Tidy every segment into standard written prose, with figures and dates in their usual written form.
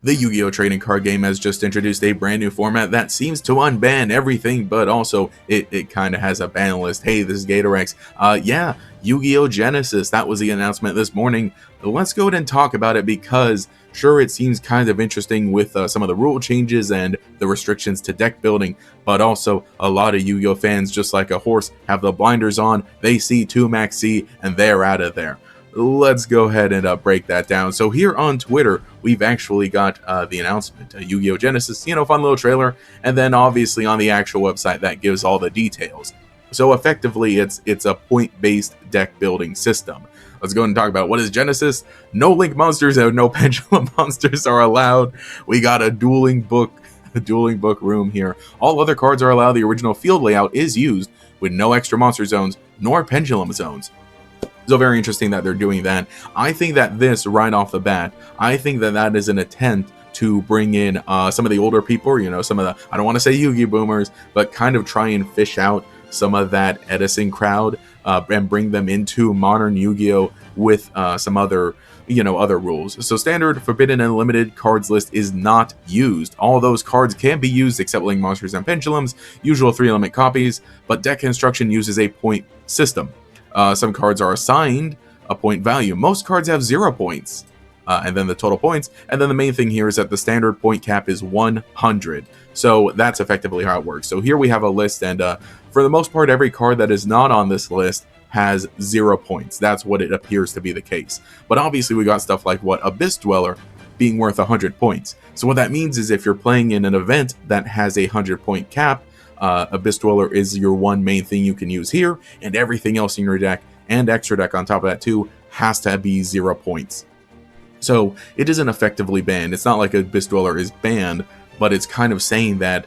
The Yu-Gi-Oh! Trading card game has just introduced a brand new format that seems to unban everything, but also it kind of has a ban list. Hey, this is Gatorex. Yeah, Yu-Gi-Oh! Genesys, that was the announcement this morning. Let's go ahead and talk about it because, sure, it seems kind of interesting with some of the rule changes and the restrictions to deck building, but also a lot of Yu-Gi-Oh! Fans, just like a horse, have the blinders on, they see 2 Maxx C, and they're out of there. Let's go ahead and break that down. So here on Twitter, we've actually got the announcement, Yu-Gi-Oh! Genesys, fun little trailer, and then obviously on the actual website that gives all the details. So effectively, it's a point-based deck building system. Let's go ahead and talk about what is Genesys. No link monsters and no pendulum monsters are allowed. We got a dueling book room here. All other cards are allowed. The original field layout is used with no extra monster zones nor pendulum zones. So very interesting that they're doing that. I think that this, right off the bat, I think that is an attempt to bring in some of the older people, some of the, I don't want to say Yu-Gi boomers, but kind of try and fish out some of that Edison crowd and bring them into modern Yu-Gi-Oh! With some other, other rules. So standard, forbidden, and limited cards list is not used. All those cards can be used except link monsters and pendulums, usual 3 limit copies, but deck construction uses a point system. Some cards are assigned a point value. Most cards have 0 points, and then the total points. And then the main thing here is that the standard point cap is 100. So that's effectively how it works. So here we have a list, and for the most part, every card that is not on this list has 0 points. That's what it appears to be the case. But obviously, we got stuff like Abyss Dweller being worth 100 points. So what that means is if you're playing in an event that has a 100-point cap, Abyss Dweller is your one main thing you can use here, and everything else in your deck and extra deck on top of that too has to be 0 points. So it isn't effectively banned. It's not like Abyss Dweller is banned, but it's kind of saying that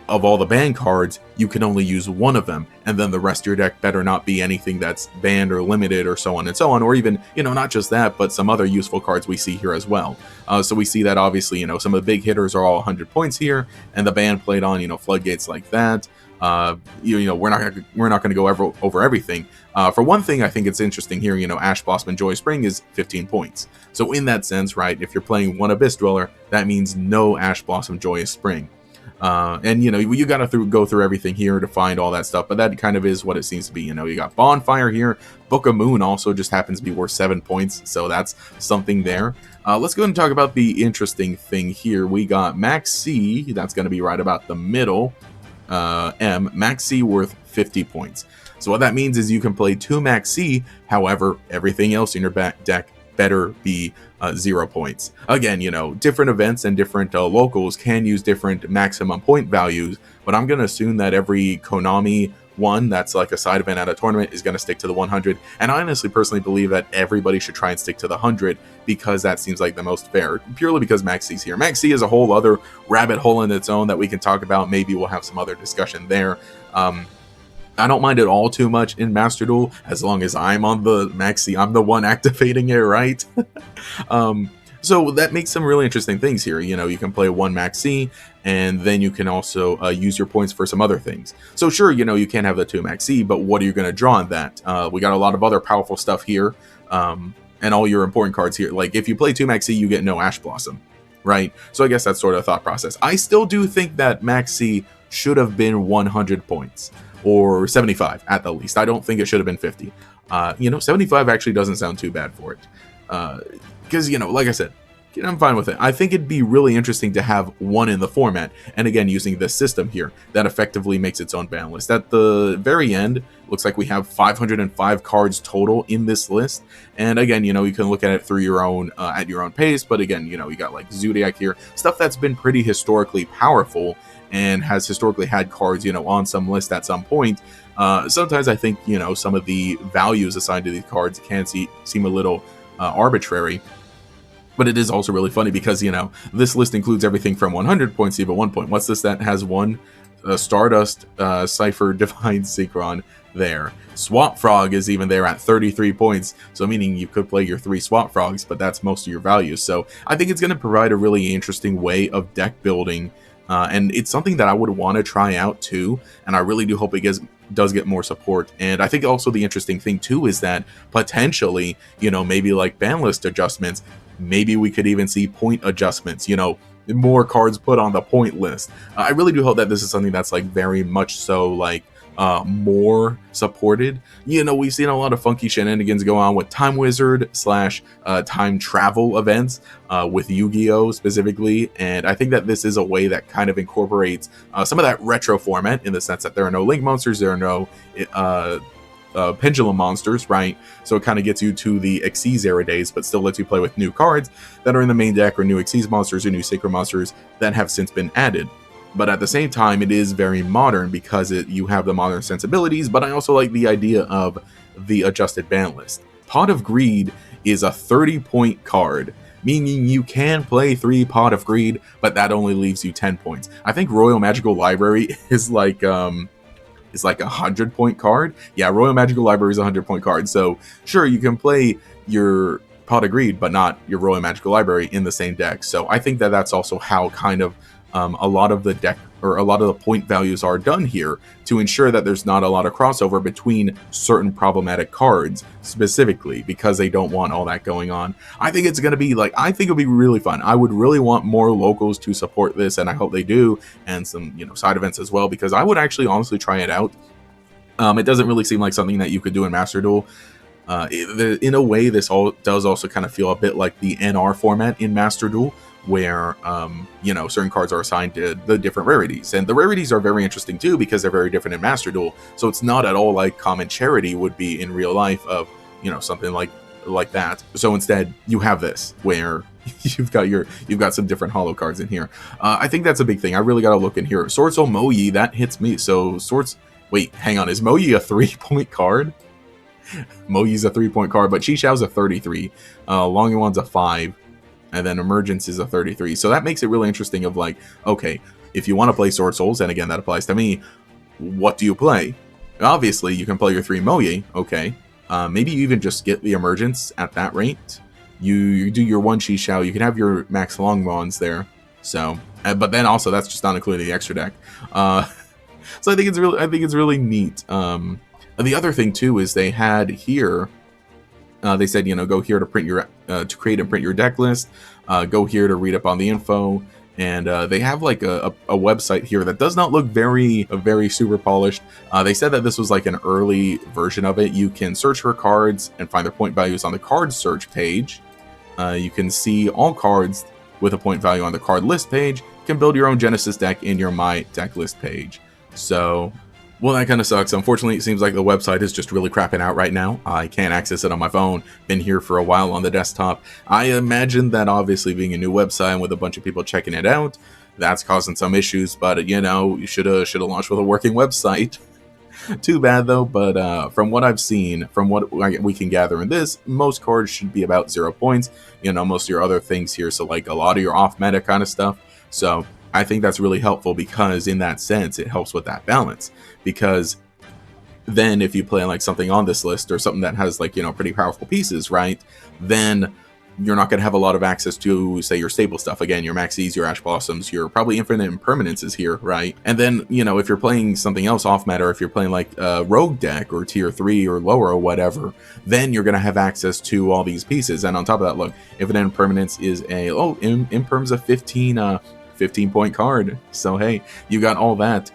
of all the banned cards, you can only use one of them, and then the rest of your deck better not be anything that's banned or limited or so on, or even, not just that, but some other useful cards we see here as well. So we see that obviously, some of the big hitters are all 100 points here, and the ban played on, floodgates like that. We're not going to go over everything. For one thing, I think it's interesting here, Ash Blossom and Joy Spring is 15 points. So in that sense, right, if you're playing one Abyss Dweller, that means no Ash Blossom Joyous Spring. And you got to go through everything here to find all that stuff, but that kind of is what it seems to be. You got Bonfire here. Book of Moon also just happens to be worth 7 points, so that's something there. Let's go ahead and talk about the interesting thing here. We got Maxx C, that's going to be right about the middle. Maxx C worth 50 points. So what that means is you can play 2 Maxx C, however, everything else in your deck better be 0 points. Again, different events and different locals can use different maximum point values, but I'm going to assume that every Konami one that's like a side event at a tournament is going to stick to the 100, and I honestly personally believe that everybody should try and stick to the 100 because that seems like the most fair, purely because Maxx C's here. Maxx C is a whole other rabbit hole in its own that we can talk about. Maybe we'll have some other discussion there. I don't mind it all too much in Master Duel, as long as I'm on the Maxx C, I'm the one activating it, right? So that makes some really interesting things here. You can play 1 Maxx C, and then you can also use your points for some other things. So sure, you can't have the 2 Maxx C, but what are you going to draw on that? We got a lot of other powerful stuff here, and all your important cards here. Like if you play 2 Maxx C, you get no Ash Blossom, right? So I guess that's sort of the thought process. I still do think that Maxx C should have been 100 points. Or 75 at the least. I don't think it should have been 50. 75 actually doesn't sound too bad for it. Because, like I said, I'm fine with it. I think it'd be really interesting to have one in the format. And again, using this system here, that effectively makes its own ban list. At the very end, looks like we have 505 cards total in this list. And again, you can look at it through your own, at your own pace. But again, you got like Zodiac here. Stuff that's been pretty historically powerful and has historically had cards, on some list at some point. Sometimes I think, some of the values assigned to these cards can seem a little arbitrary. But it is also really funny because, this list includes everything from 100 points to even 1 point. What's this that has 1? Stardust, Cypher, Divine Synchron there. Swap Frog is even there at 33 points. So meaning you could play your 3 Swap Frogs, but that's most of your values. So I think it's going to provide a really interesting way of deck building. And it's something that I would want to try out too, and I really do hope it does get more support. And I think also the interesting thing too is that potentially, maybe like ban list adjustments, maybe we could even see point adjustments, you know, more cards put on the point list. I really do hope that this is something that's like very much so like more supported. You know, we've seen a lot of funky shenanigans go on with Time Wizard slash time travel events with Yu-Gi-Oh specifically, and I think that this is a way that kind of incorporates some of that retro format in the sense that there are no link monsters, there are no pendulum monsters, right? So it kind of gets you to the Xyz era days, but still lets you play with new cards that are in the main deck, or new Xyz monsters or new Sacred monsters that have since been added. But at the same time, it is very modern because you have the modern sensibilities, but I also like the idea of the adjusted ban list. Pot of Greed is a 30-point card, meaning you can play 3 Pot of Greed, but that only leaves you 10 points. I think Royal Magical Library is like a 100-point card. Yeah, Royal Magical Library is a 100-point card. So sure, you can play your Pot of Greed, but not your Royal Magical Library in the same deck. So I think that that's also how kind of a lot of the deck, or a lot of the point values are done here to ensure that there's not a lot of crossover between certain problematic cards specifically, because they don't want all that going on. I think it's going to be like, I think it'll be really fun. I would really want more locals to support this, and I hope they do, and some, you know, side events as well, because I would actually honestly try it out. It doesn't really seem like something that you could do in Master Duel. In a way, this does also kind of feel a bit like the NR format in Master Duel, where you know, certain cards are assigned to the different rarities, and the rarities are very interesting too because they're very different in Master Duel. So it's not at all like Common Charity would be in real life, of, you know, something like that. So instead, you have this where you've got some different holo cards in here. I think that's a big thing. I really got to look in here. Sword Soul Moyi, that hits me. So wait, hang on, is Moyi a 3-point card? Moyi's a 3-point card, but Chi Xiao's a 33. Long Yuan's a 5. And then Emergence is a 33. So that makes it really interesting of like, okay, if you want to play Sword Souls, and again, that applies to me, what do you play? Obviously, you can play your 3 Moyi, okay. Maybe you even just get the Emergence at that rate. You do your 1 Chi Xiao, you can have your Max Longmons there. So, but then also, that's just not including the extra deck. So I think it's really neat. The other thing too is they had here, they said, you know, go here to print your to create and print your deck list. Go here to read up on the info, and they have like a website here that does not look very super polished. They said that this was like an early version of it. You can search for cards and find their point values on the card search page. You can see all cards with a point value on the card list page. You can build your own Genesys deck in your My Deck List page. So, well, that kind of sucks. Unfortunately, it seems like the website is just really crapping out right now. I can't access it on my phone. Been here for a while on the desktop. I imagine that obviously being a new website and with a bunch of people checking it out, that's causing some issues. But, you know, you should have launched with a working website. Too bad though. But from what I've seen, from what we can gather in this, most cards should be about 0 points. You know, most of your other things here. So like a lot of your off meta kind of stuff. So I think that's really helpful, because in that sense, it helps with that balance. Because then if you play like something on this list, or something that has like, you know, pretty powerful pieces, right, then you're not going to have a lot of access to, say, your staple stuff. Again, your Maxx Cs, your Ash Blossoms, your probably Infinite Impermanences here, right? And then, you know, if you're playing something else off meta, or if you're playing like a Rogue deck or tier 3 or lower or whatever, then you're going to have access to all these pieces. And on top of that, look, Infinite Impermanence is a, Imperm's a 15-point card. So hey, you got all that.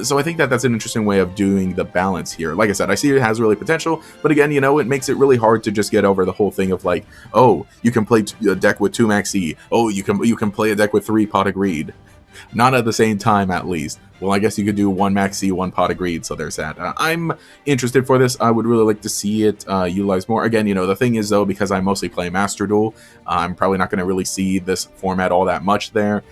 So I think that that's an interesting way of doing the balance here. Like I said, I see it has really potential, but again, you know, it makes it really hard to just get over the whole thing of like, oh, you can play a deck with 2 Maxx C. Oh, you can play a deck with 3 Pot of Greed. Not at the same time, at least. Well, I guess you could do 1 Maxx C, 1 Pot of Greed, so there's that. I'm interested for this. I would really like to see it utilized more. Again, you know, the thing is, though, because I mostly play Master Duel, I'm probably not going to really see this format all that much there.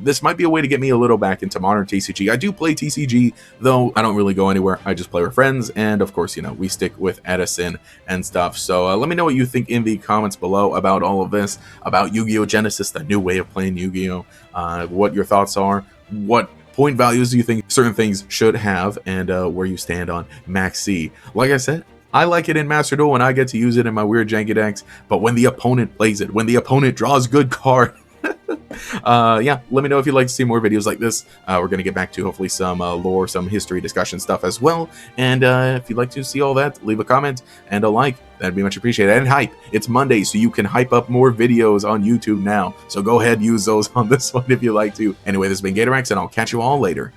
This might be a way to get me a little back into modern TCG. I do play TCG, though I don't really go anywhere. I just play with friends, and of course, you know, we stick with Edison and stuff. So let me know what you think in the comments below about all of this, about Yu-Gi-Oh! Genesys, the new way of playing Yu-Gi-Oh! What your thoughts are, what point values do you think certain things should have, and where you stand on Maxx C. Like I said, I like it in Master Duel when I get to use it in my weird janky decks, but when the opponent plays it, when the opponent draws good cards, Yeah, let me know if you'd like to see more videos like this. We're going to get back to hopefully some lore, some history discussion stuff as well. And if you'd like to see all that, leave a comment and a like. That'd be much appreciated. And hype. It's Monday, so you can hype up more videos on YouTube now. So go ahead, use those on this one if you like to. Anyway, this has been GatorX, and I'll catch you all later.